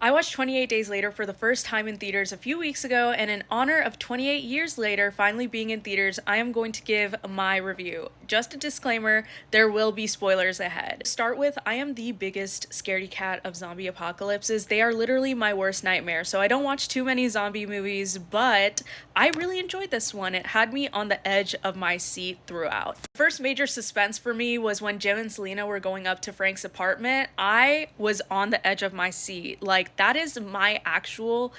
I watched 28 Days Later for the first time in theaters a few weeks ago, and in honor of 28 years later finally being in theaters, I am going to give my review. Just a disclaimer, there will be spoilers ahead. To start with, I am the biggest scaredy cat of zombie apocalypses. They are literally my worst nightmare, so I don't watch too many zombie movies, but I really enjoyed this one. It had me on the edge of my seat throughout. First major suspense for me was when Jim and Selena were going up to Frank's apartment. I was on the edge of my seat. Like, that is my actual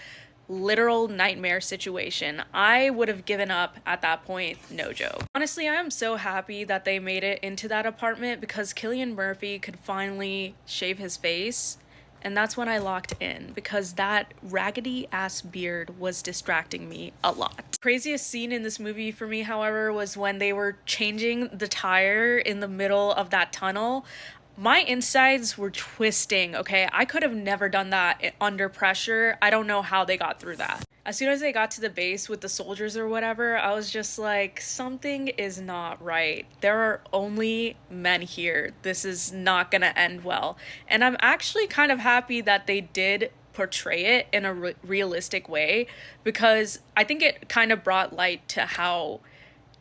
literal nightmare situation. I would have given up at that point, no joke. Honestly, I am so happy that they made it into that apartment because Cillian Murphy could finally shave his face. And that's when I locked in because that raggedy ass beard was distracting me a lot. Craziest scene in this movie for me, however, was when they were changing the tire in the middle of that tunnel. My insides were twisting, okay? I could have never done that under pressure. I don't know how they got through that. As soon as they got to the base with the soldiers or whatever, I was just like, something is not right. There are only men here. This is not gonna end well. And I'm actually kind of happy that they did portray it in a realistic way because I think it kind of brought light to how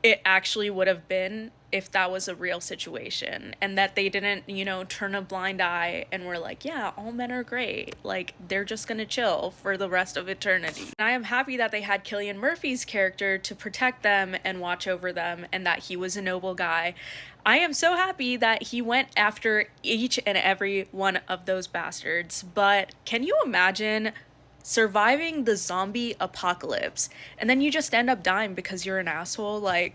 it actually would have been if that was a real situation and that they didn't, turn a blind eye and were like, yeah, all men are great. Like, they're just gonna chill for the rest of eternity. And I am happy that they had Cillian Murphy's character to protect them and watch over them and that he was a noble guy. I am so happy that he went after each and every one of those bastards. But can you imagine surviving the zombie apocalypse and then you just end up dying because you're an asshole? Like,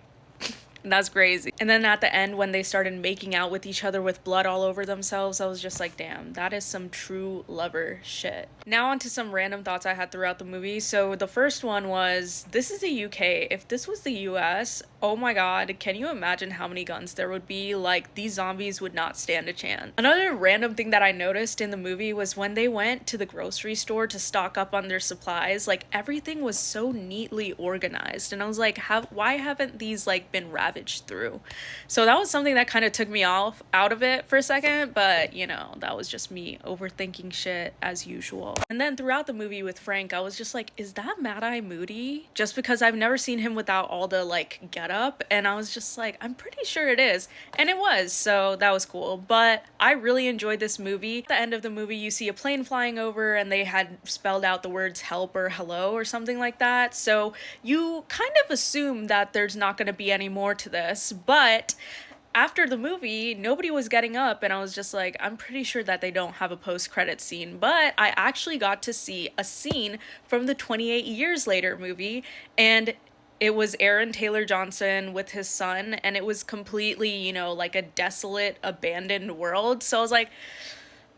that's crazy. And then at the end, when they started making out with each other with blood all over themselves, I was just like, damn, that is some true lover shit. Now on to some random thoughts I had throughout the movie. So the first one was, this is the UK. If this was the US, oh my god, can you imagine how many guns there would be? Like, these zombies would not stand a chance. Another random thing that I noticed in the movie was when they went to the grocery store to stock up on their supplies, like, everything was so neatly organized. And I was like, why haven't these, like, been ravaged through? So that was something that kind of took me out of it for a second, but that was just me overthinking shit as usual. And then throughout the movie with Frank, I was just like, is that Mad Eye Moody? Just because I've never seen him without all the like get up, and I was just like, I'm pretty sure it is, and it was, so that was cool. But I really enjoyed this movie. At the end of the movie, you see a plane flying over and they had spelled out the words help or hello or something like that, so you kind of assume that there's not going to be any more to this. But after the movie, nobody was getting up, and I was just like, I'm pretty sure that they don't have a post-credit scene. But I actually got to see a scene from the 28 Years Later movie, and it was Aaron Taylor Johnson with his son, and it was completely, like a desolate, abandoned world. So I was like,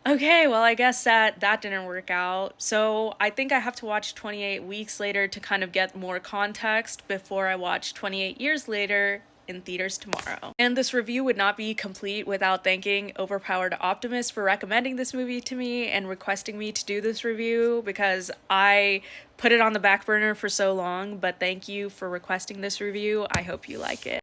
okay, well, I guess that didn't work out. So I think I have to watch 28 Weeks Later to kind of get more context before I watch 28 Years Later in theaters tomorrow. And this review would not be complete without thanking Overpowered Optimist for recommending this movie to me and requesting me to do this review, because I put it on the back burner for so long. But thank you for requesting this review. I hope you like it.